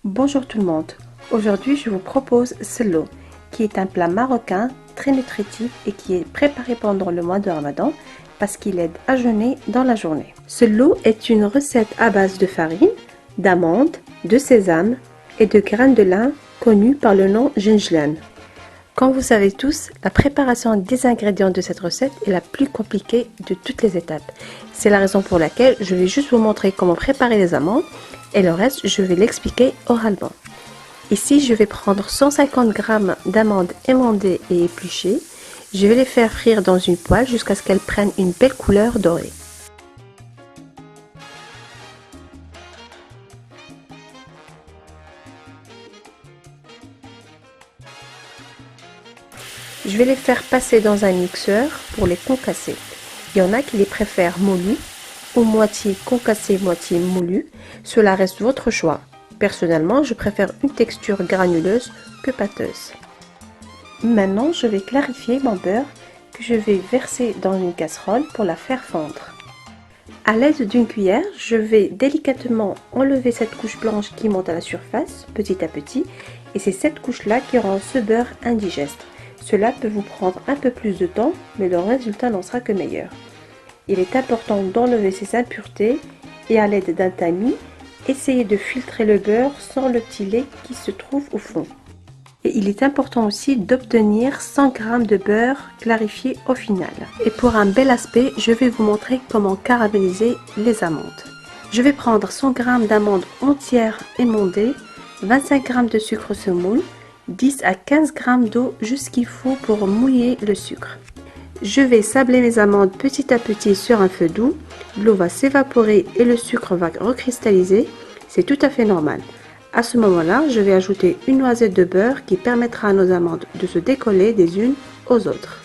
Bonjour tout le monde, aujourd'hui je vous propose sello, qui est un plat marocain très nutritif et qui est préparé pendant le mois de Ramadan parce qu'il aide à jeûner dans la journée. Sello est une recette à base de farine, d'amandes, de sésame et de graines de lin connue par le nom ginjlan. Comme vous savez tous, la préparation des ingrédients de cette recette est la plus compliquée de toutes les étapes. C'est la raison pour laquelle je vais juste vous montrer comment préparer les amandes et le reste je vais l'expliquer oralement. Ici je vais prendre 150 g d'amandes émondées et épluchées. Je vais les faire frire dans une poêle jusqu'à ce qu'elles prennent une belle couleur dorée. Je vais les faire passer dans un mixeur pour les concasser. Il y en a qui les préfèrent moulus ou moitié concassé, moitié moulu. Cela reste votre choix. Personnellement, je préfère une texture granuleuse que pâteuse. Maintenant, je vais clarifier mon beurre que je vais verser dans une casserole pour la faire fondre. À l'aide d'une cuillère, je vais délicatement enlever cette couche blanche qui monte à la surface, petit à petit, et c'est cette couche-là qui rend ce beurre indigeste. Cela peut vous prendre un peu plus de temps, mais le résultat n'en sera que meilleur. Il est important d'enlever ces impuretés et à l'aide d'un tamis, essayez de filtrer le beurre sans le petit lait qui se trouve au fond. Et il est important aussi d'obtenir 100 g de beurre clarifié au final. Et pour un bel aspect, je vais vous montrer comment caraméliser les amandes. Je vais prendre 100 g d'amandes entières émondées, 25 g de sucre semoule, 10 à 15 g d'eau, juste ce qu'il faut pour mouiller le sucre. Je vais sabler mes amandes petit à petit sur un feu doux. L'eau va s'évaporer et le sucre va recristalliser. C'est tout à fait normal. À ce moment-là, je vais ajouter une noisette de beurre qui permettra à nos amandes de se décoller des unes aux autres.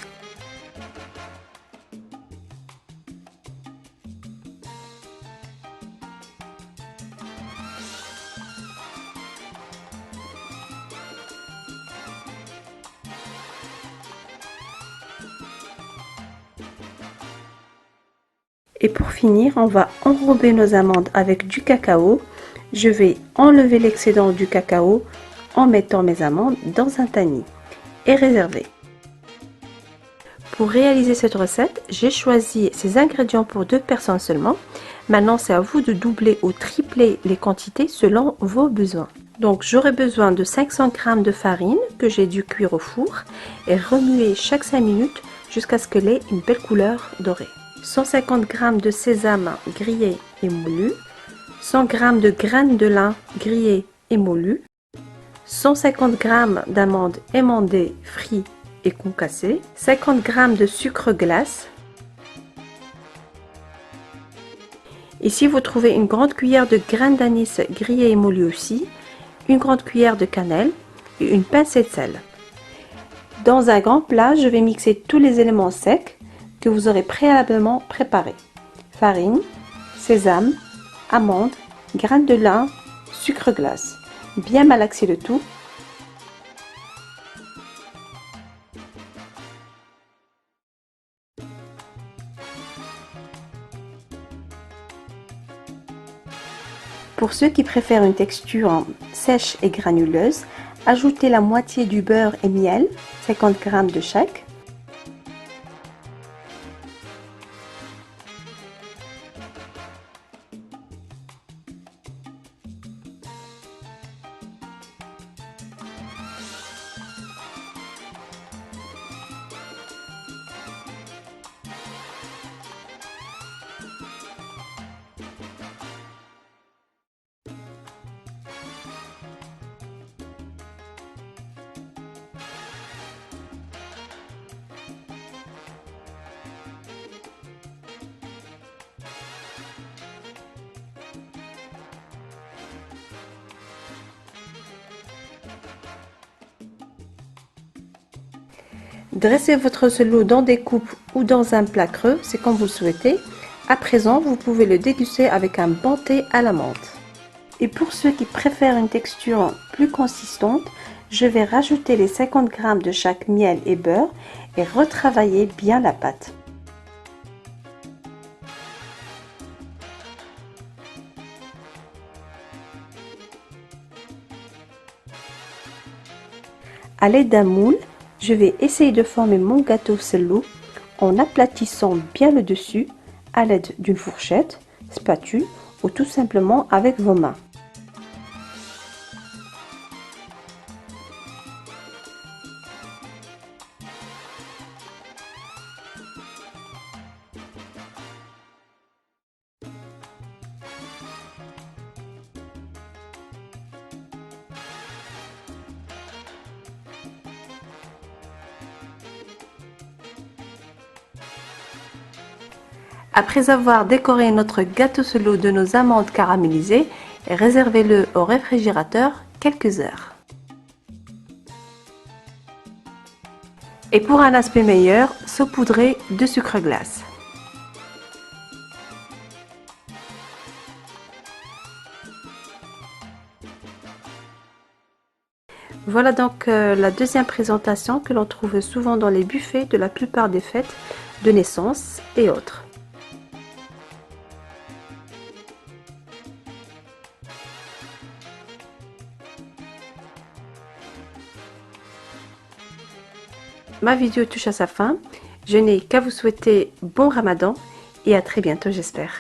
Et pour finir, on va enrober nos amandes avec du cacao. Je vais enlever l'excédent du cacao en mettant mes amandes dans un tamis et réserver. Pour réaliser cette recette, j'ai choisi ces ingrédients pour 2 personnes seulement. Maintenant, c'est à vous de doubler ou tripler les quantités selon vos besoins. Donc, j'aurai besoin de 500 g de farine que j'ai dû cuire au four et remuer chaque 5 minutes jusqu'à ce qu'elle ait une belle couleur dorée. 150 g de sésame grillé et moulu, 100 g de graines de lin grillées et moulues, 150 g d'amandes émondées, frites et concassées, 50 g de sucre glace. Ici, vous trouvez une grande cuillère de graines d'anis grillées et moulues aussi, une grande cuillère de cannelle et une pincée de sel. Dans un grand plat, je vais mixer tous les éléments secs que vous aurez préalablement préparés. Farine, sésame, amandes, graines de lin, sucre glace. Bien malaxer le tout. Pour ceux qui préfèrent une texture sèche et granuleuse, ajoutez la moitié du beurre et miel, 50 g de chaque. Dressez votre sello dans des coupes ou dans un plat creux, c'est comme vous le souhaitez. À présent, vous pouvez le déguster avec un bon thé à la menthe. Et pour ceux qui préfèrent une texture plus consistante, je vais rajouter les 50 g de chaque miel et beurre et retravailler bien la pâte. À l'aide d'un moule, je vais essayer de former mon gâteau sello en aplatissant bien le dessus à l'aide d'une fourchette, spatule ou tout simplement avec vos mains. Après avoir décoré notre gâteau sello de nos amandes caramélisées, réservez-le au réfrigérateur quelques heures. Et pour un aspect meilleur, saupoudrez de sucre glace. Voilà donc la deuxième présentation que l'on trouve souvent dans les buffets de la plupart des fêtes de naissance et autres. Ma vidéo touche à sa fin. Je n'ai qu'à vous souhaiter bon Ramadan et à très bientôt j'espère.